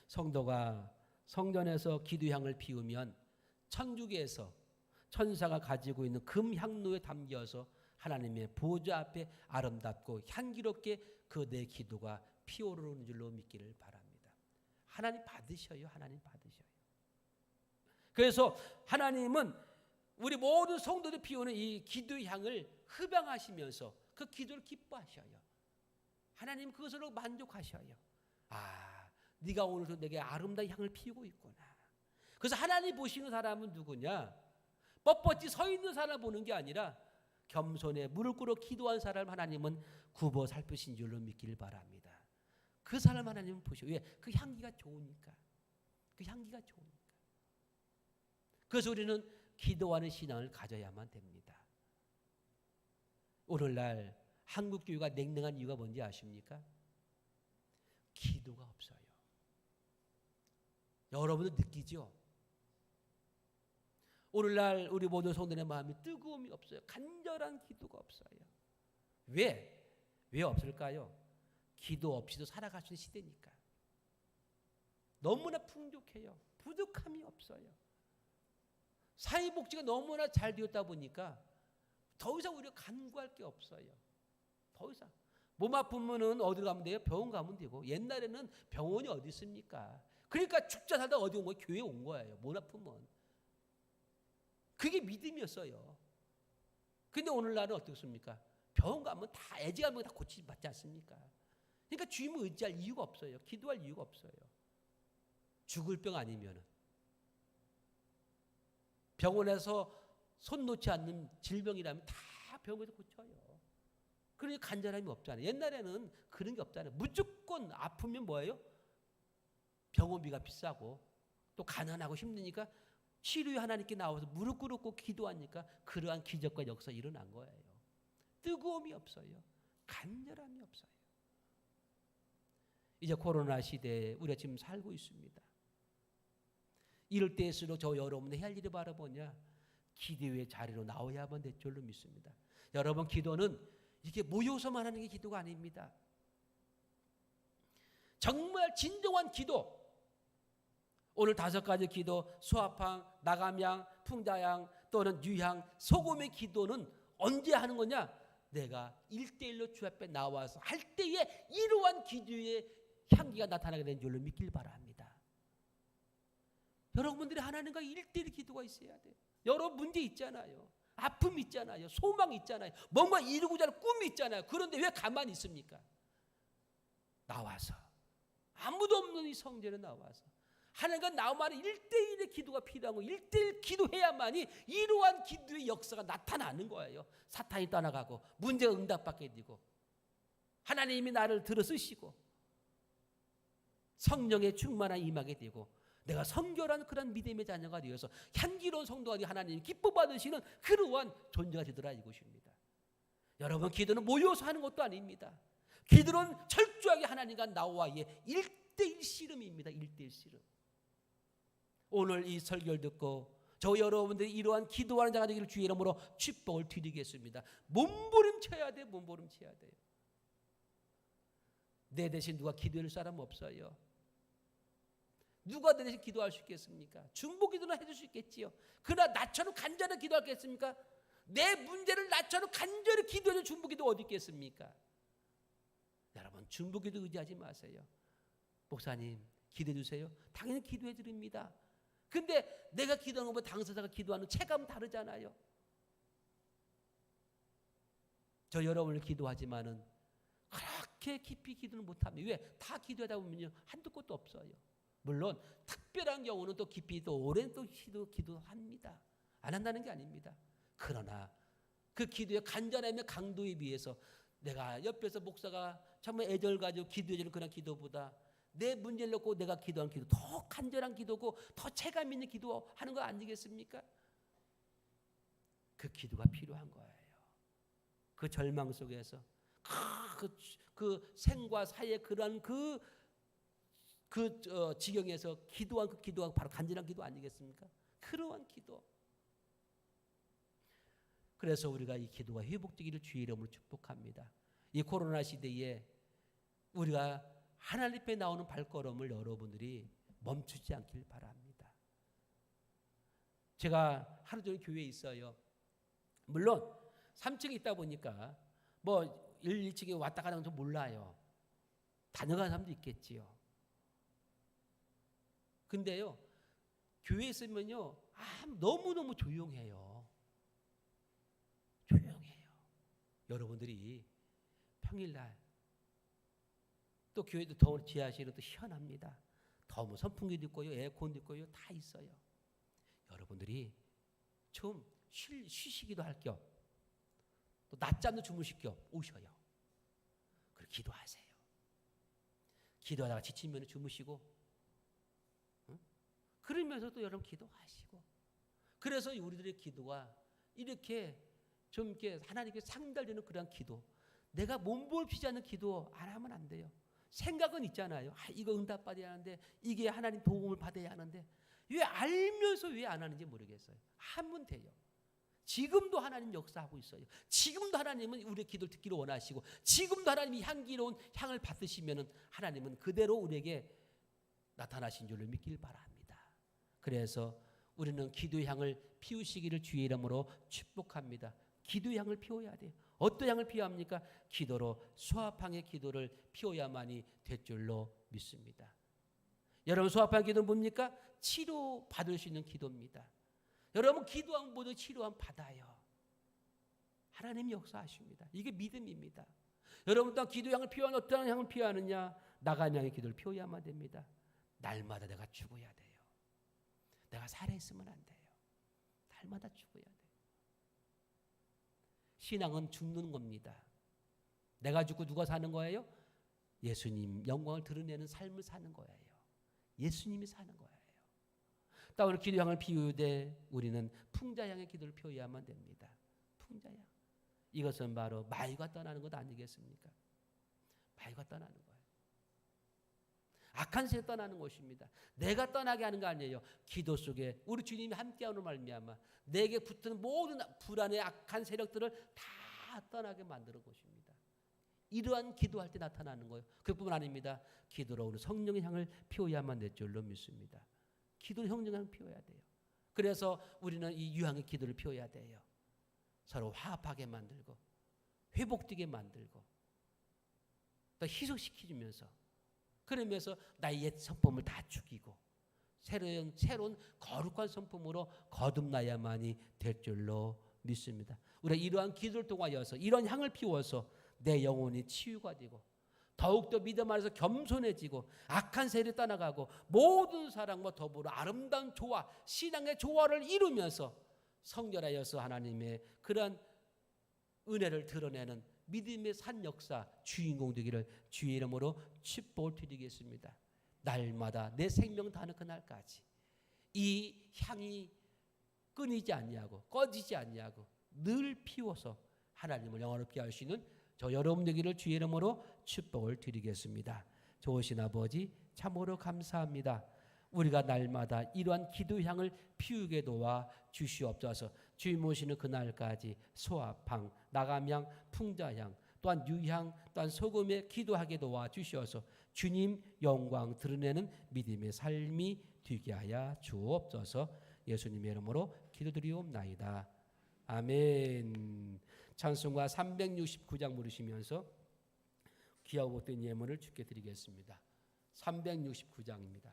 성도가 성전에서 기도의 향을 피우면 천국에서 천사가 가지고 있는 금향로에 담겨서 하나님의 보좌 앞에 아름답고 향기롭게 그 내 기도가 피어오르는 줄로 믿기를 바랍니다. 하나님 받으셔요. 하나님 받으셔요. 그래서 하나님은 우리 모든 성도들이 피우는 이 기도의 향을 흡양하시면서 그 기도를 기뻐하셔요. 하나님 그것으로 만족하셔요. 아, 네가 오늘도 내게 아름다운 향을 피우고 있구나. 그래서 하나님 보시는 사람은 누구냐? 뻣뻣이 서 있는 사람 보는 게 아니라 겸손에 무릎 꿇어 기도한 사람 하나님은 굽어 살피신 줄로 믿기를 바랍니다. 그 사람 하나님은 보셔. 왜? 그 향기가 좋으니까. 그 향기가 좋으니까. 그래서 우리는 기도하는 신앙을 가져야만 됩니다. 오늘날 한국 교회가 냉랭한 이유가 뭔지 아십니까? 기도가 없어요. 여러분도 느끼죠? 오늘날 우리 모든 성도의 마음이 뜨거움이 없어요. 간절한 기도가 없어요. 왜? 왜 없을까요? 기도 없이도 살아갈 수 있는 시대니까. 너무나 풍족해요. 부족함이 없어요. 사회복지가 너무나 잘 되었다 보니까 더 이상 우리가 간구할 게 없어요. 더 이상. 몸 아프면은 어디로 가면 돼요? 병원 가면 되고. 옛날에는 병원이 어디 있습니까? 그러니까 죽자 살다 어디 온 거예요? 교회에 온 거예요. 몸 아프면. 그게 믿음이었어요. 근데 오늘날은 어떻습니까? 병원 가면 다 애지간하면 다 고치지 받지 않습니까? 그러니까 주님을 의지할 이유가 없어요. 기도할 이유가 없어요. 죽을 병 아니면은 병원에서 손 놓지 않는 질병이라면 다 병원에서 고쳐요. 그러니까 간절함이 없잖아요. 옛날에는 그런 게 없잖아요. 무조건 아프면 뭐예요? 병원비가 비싸고 또 가난하고 힘드니까 치료에 하나님께 나와서 무릎 꿇고 기도하니까 그러한 기적과 역사 일어난 거예요. 뜨거움이 없어요. 간절함이 없어요. 이제 코로나 시대에 우리가 지금 살고 있습니다. 이럴 때일수록 저 여러분이 해야 할 일이 바로 뭐냐? 기도의 자리로 나와야만 될 줄로 믿습니다. 여러분, 기도는 이렇게 모여서만 하는 게 기도가 아닙니다. 정말 진정한 기도, 오늘 5가지 기도, 수화팡, 나감양, 풍자양 또는 유향, 소금의 기도는 언제 하는 거냐? 내가 1대1로 주 앞에 나와서 할 때에 이러한 기도의 향기가 나타나게 된 줄로 믿길 바랍니다. 여러분들이 하나님과 1대1 기도가 있어야 돼요. 여러 문제 있잖아요. 아픔 있잖아요. 소망 있잖아요. 뭔가 이루고자 하는 꿈이 있잖아요. 그런데 왜 가만히 있습니까? 나와서, 아무도 없는 이 성전에 나와서 하나님과 나만의 1대1의 기도가 필요한 거예요. 1대1 기도해야만이 이러한 기도의 역사가 나타나는 거예요. 사탄이 떠나가고 문제가 응답받게 되고 하나님이 나를 들어쓰시고 성령의 충만한 임하게 되고 내가 성결한 그런 믿음의 자녀가 되어서 향기로운 성도가 되어 하나님이 기뻐 받으시는 그러한 존재가 되더라 이것입니다. 여러분, 기도는 모여서 하는 것도 아닙니다. 기도는 철저하게 하나님과 나와의 1대1 씨름입니다. 1대1 씨름. 오늘 이 설교를 듣고 저 여러분들이 이러한 기도하는 자가 되기를 주의 이름으로 축복을 드리겠습니다. 몸부림쳐야 돼요. 몸부림쳐야 돼요. 내 대신 누가 기도할 사람 없어요. 누가 내 대신 기도할 수 있겠습니까? 중보 기도는 해줄 수 있겠지요. 그러나 나처럼 간절히 기도하겠습니까? 내 문제를 나처럼 간절히 기도해줄 중보 기도 어디 있겠습니까? 여러분, 중보 기도 의지하지 마세요. 목사님 기도해 주세요. 당연히 기도해 드립니다. 근데 내가 기도하는 것보다 당사자가 기도하는 체감은 다르잖아요. 저 여러분을 기도하지만은 그렇게 깊이 기도는 못합니다. 왜? 다 기도하다 보면요 한두 곳도 없어요. 물론 특별한 경우는 또 깊이 또 오랜 또 기도합니다. 안 한다는 게 아닙니다. 그러나 그 기도의 간절함의 강도에 비해서 내가 옆에서 목사가 정말 애절 가지고 기도해 주는 그런 기도보다 내 문제를 놓고 내가 기도한 기도 더 간절한 기도고 더 체감 있는 기도하는 거 아니겠습니까? 그 기도가 필요한 거예요. 그 절망 속에서 그 생과 사의 그런 지경에서 기도한 그 기도가 바로 간절한 기도 아니겠습니까? 그러한 기도. 그래서 우리가 이 기도가 회복되기를 주의 이름으로 축복합니다. 이 코로나 시대에 우리가 하나님 앞에 나오는 발걸음을 여러분들이 멈추지 않길 바랍니다. 제가 하루 종일 교회에 있어요. 물론 3층에 있다 보니까 뭐 1층에 왔다 가는 건 몰라요. 다녀가는 사람도 있겠지요. 근데요, 교회에 있으면요, 너무너무 조용해요. 조용해요. 여러분들이 평일날 또 교회도 더운 지하실은 또 시원합니다. 더운 선풍기도 있고요, 에어컨도 있고요, 다 있어요. 여러분들이 좀 쉬시기도 할 겸, 또 낮잠도 주무실 겸 오셔요. 그리고 기도하세요. 기도하다가 지치면 주무시고, 그러면서도 여러분 기도하시고. 그래서 우리들의 기도가 이렇게 좀 이렇게 하나님께 상달되는 그런 기도. 내가 몸부림치지 않는 기도 안 하면 안 돼요. 생각은 있잖아요. 이거 응답받아야 하는데, 이게 하나님 도움을 받아야 하는데, 왜 알면서 왜 안 하는지 모르겠어요. 하면 돼요. 지금도 하나님 역사하고 있어요. 지금도 하나님은 우리의 기도를 듣기를 원하시고, 지금도 하나님이 향기로운 향을 받으시면은 하나님은 그대로 우리에게 나타나신 줄을 믿길 바랍니다. 그래서 우리는 기도의 향을 피우시기를 주의 이름으로 축복합니다. 기도의 향을 피워야 돼요. 어떤 향을 피워야 합니까? 기도로, 수합향의 기도를 피워야만이 될 줄로 믿습니다. 여러분, 수합향 기도는 뭡니까? 치료 받을 수 있는 기도입니다. 여러분, 기도하면 모두 치료함 받아요. 하나님이 역사하십니다. 이게 믿음입니다. 여러분, 또 기도의 향을 피워야 어떤 향을 피워야 하느냐? 나간 향의 기도를 피워야만 됩니다. 날마다 내가 죽어야 돼요. 내가 살아있으면 안 돼요. 날마다 죽어야 돼요. 신앙은 죽는 겁니다. 내가 죽고 누가 사는 거예요? 예수님 영광을 드러내는 삶을 사는 거예요. 예수님이 사는 거예요. 오늘 기도향을 피우되 우리는 풍자향의 기도를 피워야만 됩니다. 풍자향. 이것은 바로 마귀가 떠나는 것 아니겠습니까? 마귀가 떠나는 거예요. 악한 세력 떠나는 것입니다. 내가 떠나게 하는 거 아니에요. 기도 속에 우리 주님이 함께하는 말미암아 내게 붙은 모든 불안의 악한 세력들을 다 떠나게 만드는 것입니다. 이러한 기도할 때 나타나는 거예요. 그뿐만 아닙니다. 기도로 우리 성령의 향을 피워야만 될 줄로 믿습니다. 기도로 성령의 향을 피워야 돼요. 그래서 우리는 이 유황의 기도를 피워야 돼요. 서로 화합하게 만들고 회복되게 만들고 또 희석시키면서 그러면서 나의 옛 성품을 다 죽이고 새로운 거룩한 성품으로 거듭나야만이 될 줄로 믿습니다. 우리가 이러한 기도를 통하여서 이런 향을 피워서 내 영혼이 치유가 되고 더욱더 믿음 안에서 겸손해지고 악한 세력이 떠나가고 모든 사람과 더불어 아름다운 조화, 신앙의 조화를 이루면서 성결하여서 하나님의 그러한 은혜를 드러내는 믿음의 산 역사 주인공 되기를 주의 이름으로 축복을 드리겠습니다. 날마다 내 생명 다하는 그날까지 이 향이 끊이지 아니하고 꺼지지 아니하고 늘 피워서 하나님을 영화롭게 할 수 있는 저 여러분 되기를 주의 이름으로 축복을 드리겠습니다. 좋으신 아버지 참으로 감사합니다. 우리가 날마다 이러한 기도 향을 피우게 도와 주시옵소서. 주님 오시는 그날까지 소합향, 나감향, 풍자향, 또한 유향, 또한 소금에 기도하게 도와 주시어서 주님 영광 드러내는 믿음의 삶이 되게 하여 주옵소서. 예수님의 이름으로 기도드리옵나이다. 아멘. 찬송가 369장 부르시면서 귀하고 복된 예물을 주께 드리겠습니다. 369장입니다.